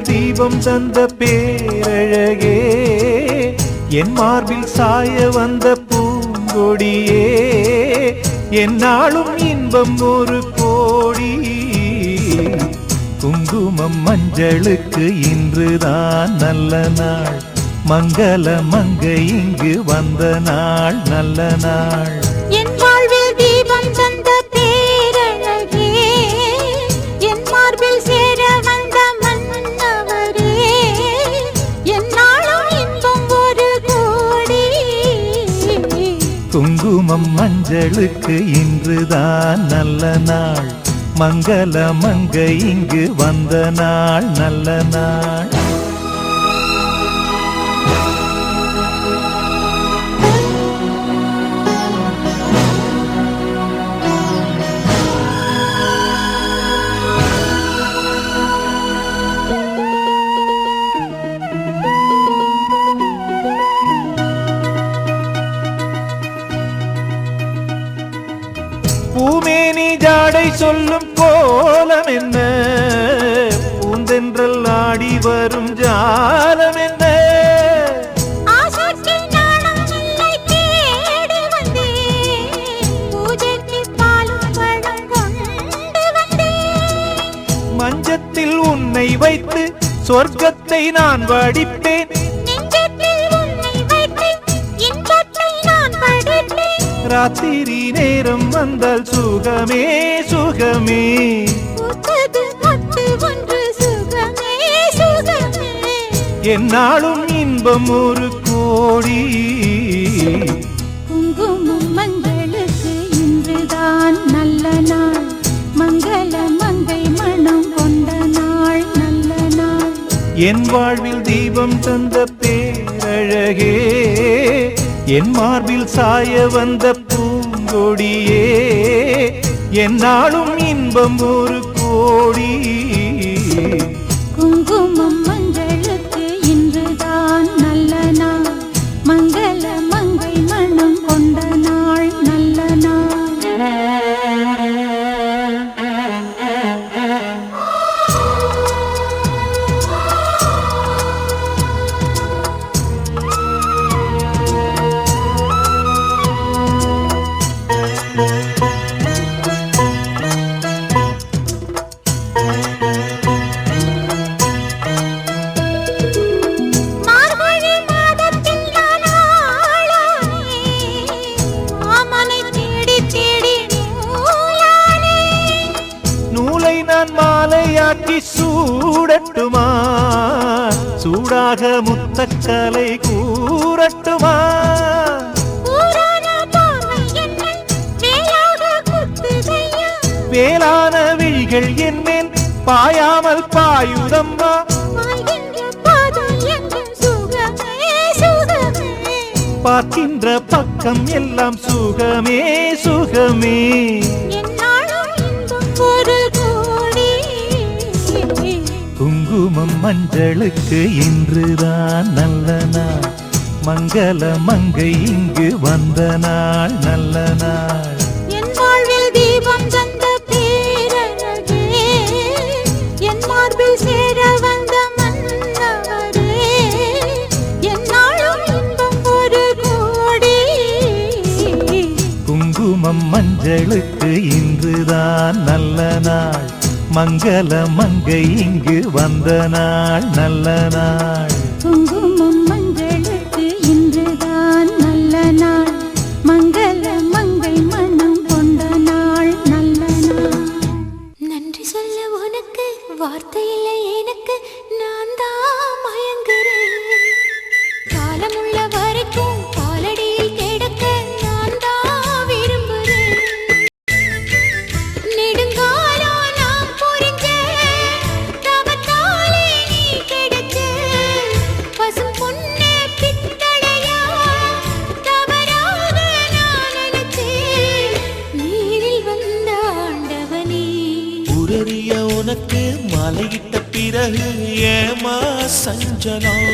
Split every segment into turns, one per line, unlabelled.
தீபம் தந்த பேரழகே, என் மார்பில் சாய வந்த பூங்கொடியே, என்னாலும் இன்பம் ஒரு கோடி. குங்குமம் மஞ்சளுக்கு இன்றுதான் நல்ல நாள், மங்கள மங்கை இங்கு வந்த நாள் நல்ல நாள்.
என் வாழ்வில் தீபம் தந்த பேரழகே, என் மார்பில் சேர வந்த மன்னவரே, என்னாலும் இன்பம் ஒரு கோடி.
குங்குமம் மஞ்சளுக்கு இன்றுதான் நல்ல நாள், மங்கள மங்கை இங்கு வந்த நாள் நல்ல நாள். பூமேனி ஜாடை சொல்லும் கோலம் என்ன, பூந்தென்றல் ஆடி வரும் ஜாலம் என்ன. மஞ்சத்தில் உன்னை வைத்து சொர்க்கத்தை நான் வடிப்பேன், ராத்திரி நேரம் வந்தால் சுகமே சுகமே. என்னாலும் இன்பம் ஒரு கோடி.
குங்குமம் மஞ்சளுக்கு இன்றுதான் நல்ல நாள், மங்கள மங்கை மனம் கொண்ட நாள் நல்ல நாள்.
என் வாழ்வில் தீபம் தந்த பேரழகே, என் மார்பில் சாய வந்த பூங்கொடியே, என்னாலும் இன்பம் ஒரு கோடி.
குங்குமம் மஞ்சளுக்கு இன்றுதான் நல்ல நாள், மங்கள மங்கை மனம் கொண்ட நாள் நல்ல நாள்.
தீயாக்கி சூடட்டுமா, சூடாக முத்தக்கலை கூறட்டுமா.
ஊரான பார்வை என்னை வேலாக குத்துதையா,
வேளான விழிகள் என்மேல் பாயாமல் பாயுதம்மா.
வாழ்கின்ற பாதை எங்கும் சுகமே சுகமே,
பார்க்கின்ற பக்கம் எல்லாம் சுகமே சுகமே.
என்னாலும் இன்பம் ஒரு கோடி.
குங்குமம் மஞ்சளுக்கு இன்றுதான் நல்ல நாள், மங்கள மங்கை இங்கு வந்த நாள் நல்ல நாள்.
என் வாழ்வில் தீபம் தந்த பேரழகே, என் மார்பில் சேர வந்த மன்னவரே, என்னாலும் இன்பம் ஒரு கோடி.
குங்குமம் மஞ்சளுக்கு இன்றுதான் நல்ல நாள், மங்கள மங்கை இங்கு வந்த நாள் நல்ல நாள்.
குங்குமம் மஞ்சளுக்கு இன்றுதான் நல்ல நாள், மங்கள மங்கை மனம் கொண்ட நாள் நல்ல நாள். நன்றி சொல்ல உனக்கு வார்த்தை இல்லை எனக்கு, நான் தான் மயங்குறேன். காலமுள்ள வரைக்கும் காலடியில் கிடக்க நான் தான் விரும்புறேன். நெடுங்காலம் நான் புரிஞ்ச தவத்தாலே நீ கிடைச்ச பசும் பொன்னே பித்தளையா, தவறாக நான் நினைச்சேன். நீரில் வந்த ஆண்டவனே,
உரறிய உனக்கு மலையிட்ட பிறகு ஏமா சஞ்சலம்?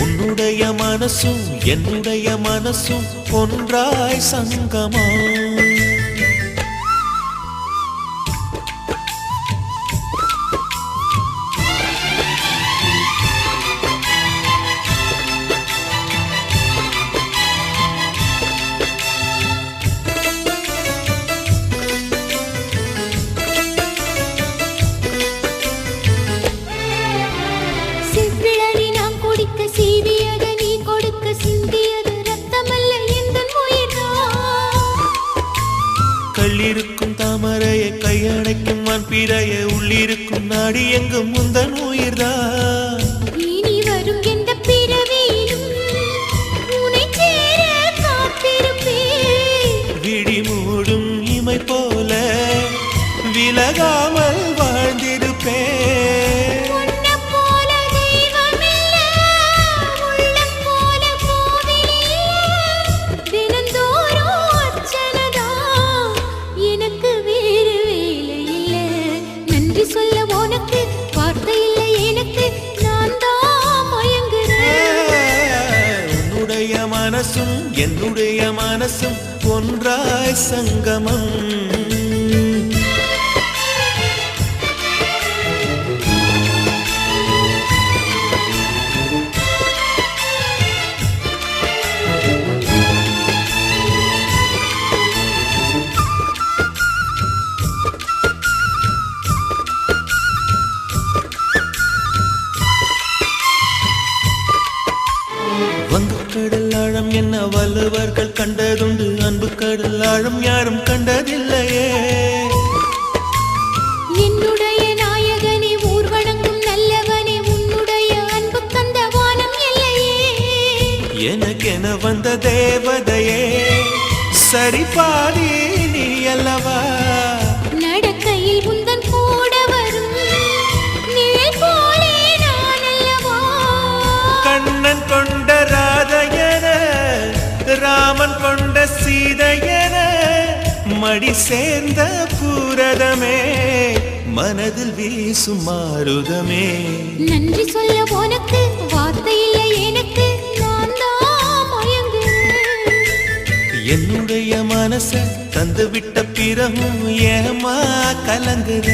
உன்னுடைய மனசும் என்னுடைய மனசும் ஒன்றாய் சங்கமா.
சிவ்விழலி நான் குடிக்க சீவியது நீ கொடுக்க சிந்தியது ரத்தமல்ல எந்தன் உயிர்தான்.
கள்ளிருக்கும் தாமரையை கையடைக்கும் வான்பிறையை உள்ளிருக்கும் நாடி எங்கும் முந்தன் உயிர்தான்.
இனி வரும் எந்த பிறவியிலும் உன்னைச் சேர காத்திருப்பேன்.
விழி மூடும் இமை போல விலகாமல் வாழ்ந்திருப்பேன்.
உன்னைப் போல தெய்வமில்ல, உள்ளம் போல கோவிலில்ல, தினந்தோறும் அர்ச்சனைதான், எனக்கு வேறு வேலை இல்ல. நன்றி சொல்ல உனக்கு வார்த்தை இல்லை எனக்கு, நான் தான் மயங்குறேன்.
உன்னுடைய மனசும் என்னுடைய மனசும் ஒன்றாய் சங்கமம். வங்கு கடல் ஆழம் என்ன வள்ளுவர்கள் கண்டதுண்டு, அன்பு கடல் ஆழம் யாரும் கண்டதில்லையே.
என்னுடைய நாயகனே, ஊர் வணங்கும் நல்லவனே, உன்னுடைய அன்பு தந்த வானம் இல்லையே.
எனக்கென வந்த தேவதையே சரி பாதி நீ அல்லவா.
நடக்கையில் உந்தன் கூட வரும் நிழல் போலே நான் அல்லவா.
கண்ணன் கொண்ட ராதையன ராமன் கொண்ட சீதையன மடி சேர்ந்த பூரதமே மனதில் வீசும் மாருதமே.
நன்றி சொல்ல உனக்கு வார்த்தை இல்லை எனக்கு, நான் தான் மயங்குறேன்.
என்னுடைய மனச தந்து விட்ட பிறகும் ஏமா கலங்குற?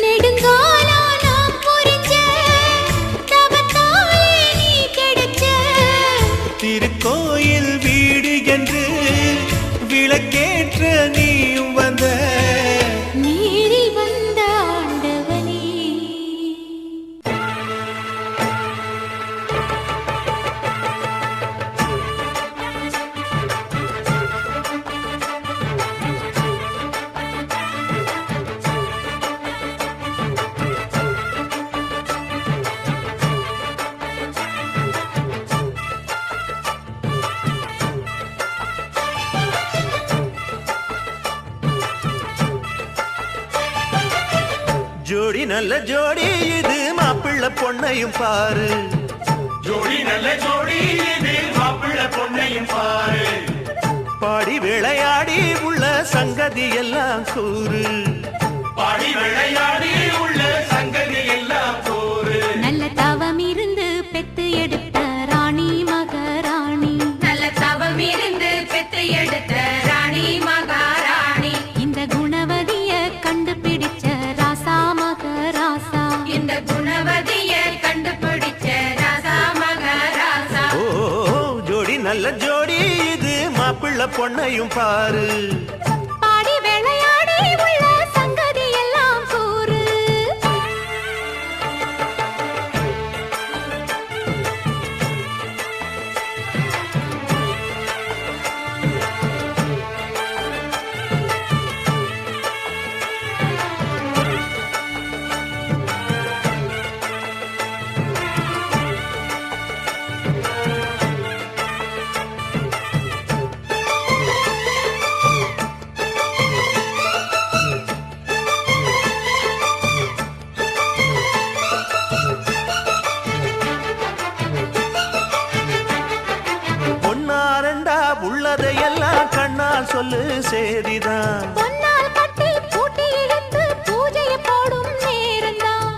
நெடுங்காலம் நான் புரிஞ்ச தவத்தாலே நீ கிடைச்ச
திருக்கோயில் வீடு என்று விளக்கேற்ற நீயும் வந்த
நீரில் வந்த ஆண்டவனே.
ஜோடி நல்ல ஜோடி இது மாப்பிள்ளை பொண்ணையும் பாரு
ஜோடி நல்ல ஜோடி இது மாப்பிள்ளை பொண்ணையும் பாரு
பாடி விளையாடி உள்ள சங்கதி எல்லாம் கூறு
பாடி விளையாடி உள்ள சங்கதி எல்லாம் கூறு
நல்ல தவம் இருந்து பெத்து எடுத்த ராணி மகாராணி
நல்ல தவம் இருந்து பெத்து எடுத்த ராணி மகாராணி
இந்த குணவதிய கண்டுபிடிச்ச ராசா மகராசா
இந்த குணவதிய கண்டுபிடிச்ச ராசா மகாராசா
ஓ ஜோடி நல்ல ஜோடி இது மாப்பிள்ளை பொண்ணையும் பாரு
பாடி விளையாடி உள்ள சங்கதி எல்லாம் கூறு
பொன்னாரண்டா உள்ளதையெல்லாம் கண்ணால் சொல்லு சேதிதான்
பொன்னால் கட்டி பூட்டி இழுத்து பூஜையை போடும் நேரம்தான்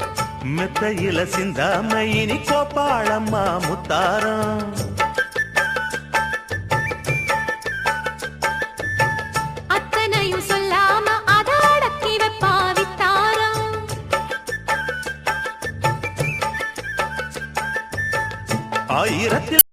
மெத்தையில சிந்தாம இனி கோப்பாளம்மா முத்தாரம்
அத்தனையும் சொல்லாம அத அடக்கி வைப்பா வித்தாரம்
ஆயிரத்தில்